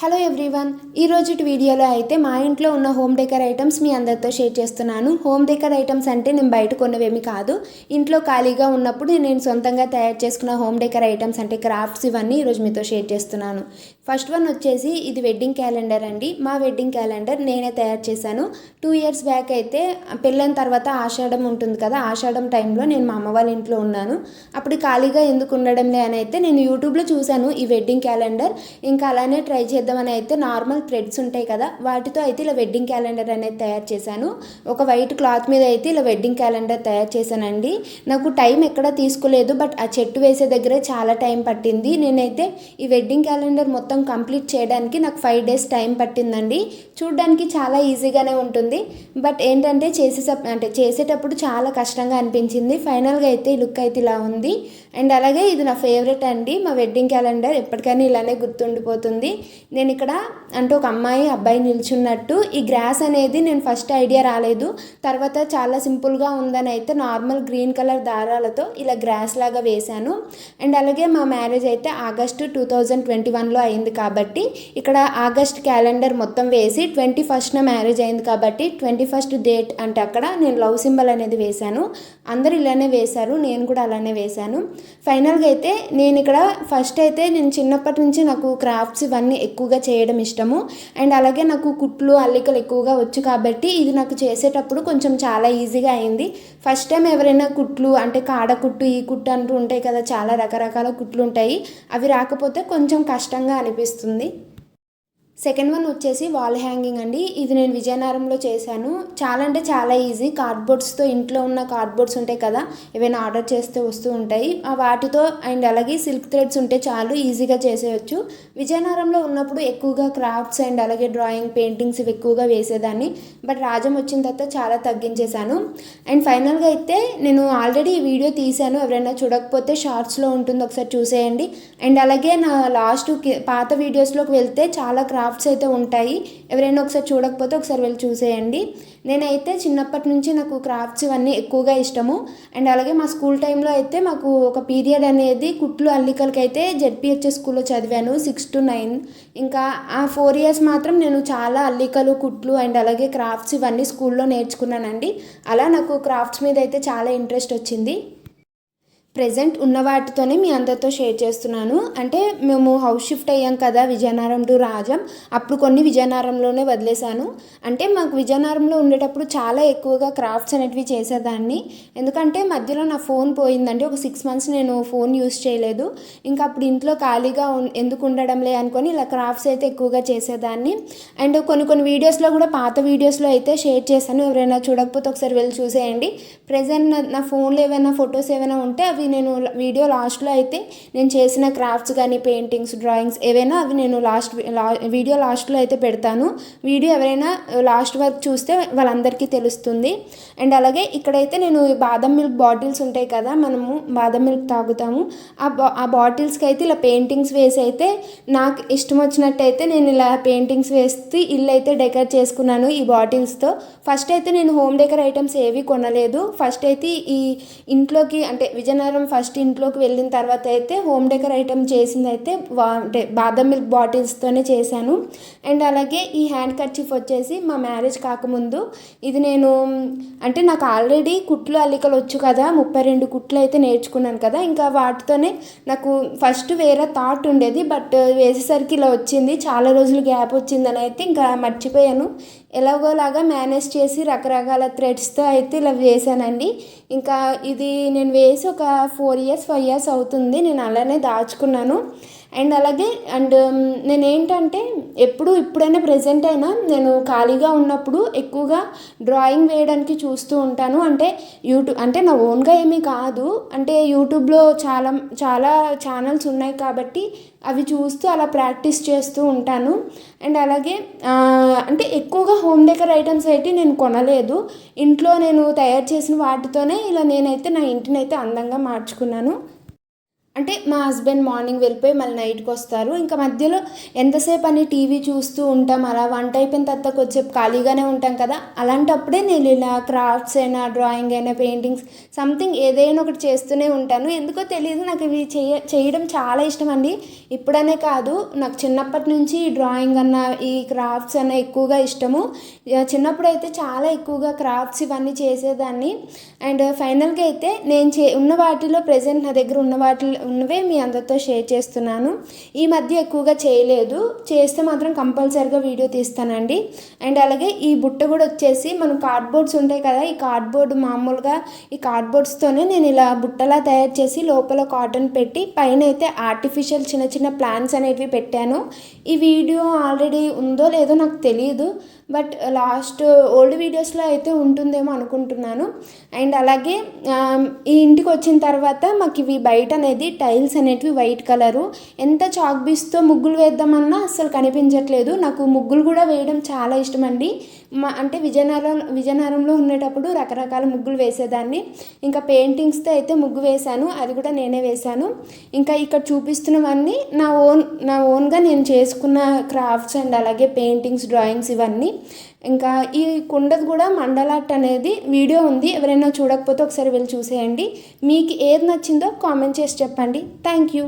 Hello everyone, ఈరోజు వీడియోలో అయితే మా ఇంట్లో ఉన్న హోమ్ డెకర్ ఐటమ్స్ మీ అందరితో షేర్ చేస్తున్నాను. హోమ్ డెకర్ ఐటమ్స్ అంటే నేను బయట కొన్నవేమి కాదు, ఇంట్లో ఖాళీగా ఉన్నప్పుడు నేను సొంతంగా తయారు చేసుకున్న హోమ్ డెకర్ ఐటమ్స్ అంటే క్రాఫ్ట్స్ ఇవన్నీ ఈరోజు మీతో షేర్ చేస్తున్నాను. ఫస్ట్ వన్ వచ్చేసి ఇది వెడ్డింగ్ క్యాలెండర్ అండి. మా వెడ్డింగ్ క్యాలెండర్ నేనే తయారు చేశాను. 2 years బ్యాక్ అయితే పెళ్ళైన తర్వాత ఆషాఢం ఉంటుంది కదా, ఆషాఢం టైంలో నేను మా అమ్మ వాళ్ళ ఇంట్లో ఉన్నాను. అప్పుడు ఖాళీగా ఎందుకు ఉండడంలే అని అయితే నేను యూట్యూబ్లో చూశాను ఈ వెడ్డింగ్ క్యాలెండర్. ఇంకా అలానే ట్రై చేద్దామని అయితే నార్మల్ థ్రెడ్స్ ఉంటాయి కదా, వాటితో అయితే ఇలా వెడ్డింగ్ క్యాలెండర్ అనేది తయారు చేశాను. ఒక వైట్ క్లాత్ మీద అయితే ఇలా వెడ్డింగ్ క్యాలెండర్ తయారు చేశానండి. నాకు టైం ఎక్కడ తీసుకోలేదు, బట్ ఆ చెట్టు వేసే దగ్గరే చాలా టైం పట్టింది. నేనైతే ఈ వెడ్డింగ్ క్యాలెండర్ మొత్తం కంప్లీట్ చేయడానికి నాకు 5 days టైం పట్టిందండి. చూడడానికి చాలా ఈజీగానే ఉంటుంది, బట్ ఏంటంటే చేసేటప్పుడు చాలా కష్టంగా అనిపించింది. ఫైనల్గా అయితే ఈ లుక్ అయితే ఇలా ఉంది. అండ్ అలాగే ఇది నా ఫేవరెట్ అండి. మా వెడ్డింగ్ క్యాలెండర్ ఎప్పటికైనా ఇలానే గుర్తుండిపోతుంది. నేను ఇక్కడ అంటే ఒక అమ్మాయి అబ్బాయి నిల్చున్నట్టు, ఈ గ్రాస్ అనేది నేను ఫస్ట్ ఐడియా రాలేదు, తర్వాత చాలా సింపుల్గా ఉందని అయితే నార్మల్ గ్రీన్ కలర్ దారాలతో ఇలా గ్రాస్ లాగా వేశాను. అండ్ అలాగే మా మ్యారేజ్ అయితే ఆగస్టు 2021లో అయింది కాబట్టి ఇక్కడ ఆగస్ట్ క్యాలెండర్ మొత్తం వేసి 21st మ్యారేజ్ అయింది కాబట్టి 21st డేట్ అంటే అక్కడ నేను లవ్ సింబల్ అనేది వేశాను. అందరూ ఇలానే వేశారు, నేను కూడా అలానే వేశాను. ఫైనల్గా అయితే నేను ఇక్కడ ఫస్ట్ అయితే నేను చిన్నప్పటి నుంచి నాకు క్రాఫ్ట్స్ ఇవన్నీ ఎక్కువగా చేయడం ఇష్టము. అండ్ అలాగే నాకు కుట్లు అల్లికలు ఎక్కువగా వచ్చు కాబట్టి ఇది నాకు చేసేటప్పుడు కొంచెం చాలా ఈజీగా అయింది. ఫస్ట్ టైం ఎవరైనా కుట్లు అంటే కాడ కుట్టు ఈ కుట్టు అంటూ ఉంటాయి కదా, చాలా రకరకాల కుట్లు ఉంటాయి, అవి రాకపోతే కొంచెం కష్టంగా అనిపిస్తుంది. సెకండ్ వన్ వచ్చేసి వాల్ హ్యాంగింగ్ అండి. ఇది నేను విజయనగరంలో చేశాను. చాలా అంటే చాలా ఈజీ. కార్డ్బోర్డ్స్తో ఇంట్లో ఉన్న కార్డ్బోర్డ్స్ ఉంటాయి కదా, ఏవైనా ఆర్డర్ చేస్తే వస్తూ ఉంటాయి, ఆ వాటితో అండ్ అలాగే సిల్క్ థ్రెడ్స్ ఉంటే చాలు ఈజీగా చేసేయచ్చు. విజయనగరంలో ఉన్నప్పుడు ఎక్కువగా క్రాఫ్ట్స్ అండ్ అలాగే డ్రాయింగ్ పెయింటింగ్స్ ఇవి ఎక్కువగా వేసేదాన్ని, బట్ రాజం వచ్చిన తర్వాత చాలా తగ్గించేశాను. అండ్ ఫైనల్గా అయితే నేను ఆల్రెడీ ఈ వీడియో తీశాను, ఎవరైనా చూడకపోతే షార్ట్స్లో ఉంటుంది, ఒకసారి చూసేయండి. అండ్ అలాగే నా పాత వీడియోస్లోకి వెళ్తే చాలా క్రాఫ్ట్స్ అయితే ఉంటాయి, ఎవరైనా ఒకసారి చూడకపోతే ఒకసారి వెళ్ళి చూసేయండి. నేనైతే చిన్నప్పటి నుంచి నాకు క్రాఫ్ట్స్ ఇవన్నీ ఎక్కువగా ఇష్టము. అండ్ అలాగే మా స్కూల్ టైంలో అయితే మాకు ఒక పీరియడ్ అనేది కుట్లు అల్లికలకి అయితే జెడ్పిహెచ్ఎస్ స్కూల్లో చదివాను 6 to 9. ఇంకా ఆ 4 years మాత్రం నేను చాలా అల్లికలు కుట్లు అండ్ అలాగే క్రాఫ్ట్స్ ఇవన్నీ స్కూల్లో నేర్చుకున్నానండి. అలా నాకు క్రాఫ్ట్స్ మీద అయితే చాలా ఇంట్రెస్ట్ వచ్చింది. ప్రెజెంట్ ఉన్న వాటితోనే మీ అందరితో షేర్ చేస్తున్నాను. అంటే మేము హౌస్ షిఫ్ట్ అయ్యాం కదా విజయనగరం టు రాజం, అప్పుడు కొన్ని విజయనగరంలోనే వదిలేశాను. అంటే మాకు విజయనగరంలో ఉండేటప్పుడు చాలా ఎక్కువగా క్రాఫ్ట్స్ అనేటివి చేసేదాన్ని. ఎందుకంటే మధ్యలో నా ఫోన్ పోయిందండి, ఒక 6 months నేను ఫోన్ యూస్ చేయలేదు. ఇంకా అప్పుడు ఇంట్లో ఖాళీగా ఎందుకు ఉండడంలే అనుకొని ఇలా క్రాఫ్ట్స్ అయితే ఎక్కువగా చేసేదాన్ని. అండ్ కొన్ని వీడియోస్లో కూడా పాత వీడియోస్లో అయితే షేర్ చేశాను, ఎవరైనా చూడకపోతే ఒకసారి వెళ్ళి చూసేయండి. ప్రెజెంట్ నా ఫోన్లో ఏమైనా ఫొటోస్ ఏమైనా ఉంటే అవి నేను వీడియో లాస్ట్లో అయితే నేను చేసిన క్రాఫ్ట్స్ కానీ పెయింటింగ్స్ డ్రాయింగ్స్ ఏవైనా అవి నేను వీడియో లాస్ట్లో అయితే పెడతాను. వీడియో ఎవరైనా లాస్ట్ వరకు చూస్తే వాళ్ళందరికీ తెలుస్తుంది. అండ్ అలాగే ఇక్కడైతే నేను బాదం మిల్క్ బాటిల్స్ ఉంటాయి కదా, మనము బాదం మిల్క్ తాగుతాము, ఆ బాటిల్స్కి అయితే ఇలా పెయింటింగ్స్ వేసి అయితే నాకు ఇష్టం వచ్చినట్టయితే నేను ఇలా పెయింటింగ్స్ వేస్తే ఇల్లు అయితే డెకర్ చేసుకున్నాను ఈ బాటిల్స్తో. ఫస్ట్ అయితే నేను హోమ్ డెకర్ ఐటమ్స్ ఏవి కొనలేదు. ఫస్ట్ అయితే ఈ ఇంట్లోకి అంటే విజయనగరం ఫస్ట్ ఇంట్లోకి వెళ్ళిన తర్వాత అయితే హోమ్ డెకర్ ఐటమ్ చేసింది అయితే బాదం మిల్క్ బాటిల్స్తోనే చేశాను. అండ్ అలాగే ఈ హ్యాండ్ కర్చీఫ్ వచ్చేసి మా మ్యారేజ్ కాకముందు ఇది నేను అంటే నాకు ఆల్రెడీ కుట్లు అల్లికలు వచ్చు కదా, 32 కుట్లు అయితే నేర్చుకున్నాను కదా, ఇంకా వాటితోనే నాకు ఫస్ట్ వేరే థాట్ ఉండేది, బట్ వేసేసరికి ఇలా వచ్చింది, చాలా రోజులు గ్యాప్ వచ్చిందని అయితే ఇంకా మర్చిపోయాను. ఎలాగోలాగా మేనేజ్ చేసి రకరకాల థ్రెడ్స్తో అయితే ఇలా వేసానండి. ఇంకా ఇది నేను వేసి ఒక 4 years 5 years అవుతుంది, నేను అలానే దాచుకున్నాను. అండ్ అలాగే నేనేంటంటే ఇప్పుడైనా ప్రెజెంట్ అయినా నేను ఖాళీగా ఉన్నప్పుడు ఎక్కువగా డ్రాయింగ్ వేయడానికి చూస్తూ ఉంటాను. అంటే అంటే నా ఓన్గా ఏమీ కాదు, అంటే యూట్యూబ్లో చాలా ఛానల్స్ ఉన్నాయి కాబట్టి అవి చూస్తూ అలా ప్రాక్టీస్ చేస్తూ ఉంటాను. అండ్ అలాగే అంటే ఎక్కువగా హోమ్ డెకర్ ఐటమ్స్ అయితే నేను కొనలేదు, ఇంట్లో నేను తయారు చేసిన వాటితోనే ఇలా నేనైతే నా ఇంటిని అయితే అందంగా మార్చుకున్నాను. అంటే మా హస్బెండ్ మార్నింగ్ వెళ్ళిపోయి మళ్ళీ నైట్కి వస్తారు. ఇంకా మధ్యలో ఎంతసేపు అని టీవీ చూస్తూ ఉంటాం, అలా వంట అయిపోయిన తర్వాత కొద్దిసేపు ఖాళీగానే ఉంటాం కదా, అలాంటప్పుడే నేను ఇలా క్రాఫ్ట్స్ అయినా డ్రాయింగ్ అయినా పెయింటింగ్స్ సంథింగ్ ఏదైనా ఒకటి చేస్తూనే ఉంటాను. ఎందుకో తెలియదు, నాకు ఇవి చేయడం చాలా ఇష్టం అండి. ఇప్పుడనే కాదు, నాకు చిన్నప్పటి నుంచి డ్రాయింగ్ అన్న ఈ క్రాఫ్ట్స్ అన్న ఎక్కువగా ఇష్టము. చిన్నప్పుడు అయితే చాలా ఎక్కువగా క్రాఫ్ట్స్ ఇవన్నీ చేసేదాన్ని. అండ్ ఫైనల్గా అయితే నేను ఉన్న వాటిలో ప్రజెంట్ నా దగ్గర ఉన్నవే మీ అందరితో షేర్ చేస్తున్నాను. ఈ మధ్య ఎక్కువగా చేయలేదు, చేస్తే మాత్రం కంపల్సరీగా వీడియో తీస్తానండి. అండ్ అలాగే ఈ బుట్ట కూడా వచ్చేసి మనం కార్డ్బోర్డ్స్ ఉంటాయి కదా, ఈ కార్డ్బోర్డ్ మామూలుగా ఈ కార్డ్బోర్డ్స్తోనే నేను ఇలా బుట్టలా తయారు చేసి లోపల కాటన్ పెట్టి పైన అయితే ఆర్టిఫిషియల్ చిన్న చిన్న ప్లాంట్స్ అనేటివి పెట్టాను. ఈ వీడియో ఆల్రెడీ ఉందో లేదో నాకు తెలియదు, బట్ లాస్ట్ ఓల్డ్ వీడియోస్లో అయితే ఉంటుందేమో అనుకుంటున్నాను. అండ్ అలాగే ఈ ఇంటికి వచ్చిన తర్వాత మాకు ఇవి బయట అనేది టైల్స్ అనేటివి వైట్ కలరు, ఎంత చాక్ పీస్తో ముగ్గులు వేద్దామన్నా అస్సలు కనిపించట్లేదు. నాకు ముగ్గులు కూడా వేయడం చాలా ఇష్టం అండి. అంటే విజయనగరంలో ఉండేటప్పుడు రకరకాల ముగ్గులు వేసేదాన్ని. ఇంకా పెయింటింగ్స్తో అయితే ముగ్గు వేశాను, అది కూడా నేనే వేశాను. ఇంకా ఇక్కడ చూపిస్తున్నవన్నీ నా ఓన్గా నేను చేసుకున్న క్రాఫ్ట్స్ అండ్ అలాగే పెయింటింగ్స్, డ్రాయింగ్స్ ఇవన్నీ. ఇంకా ఈ కుండది కూడా మండల్ ఆర్ట్ అనేది వీడియో ఉంది, ఎవరైనా చూడకపోతే ఒకసారి వెళ్ళి చూసేయండి. మీకు ఏది నచ్చిందో కామెంట్ చేసి చెప్పండి. Thank you.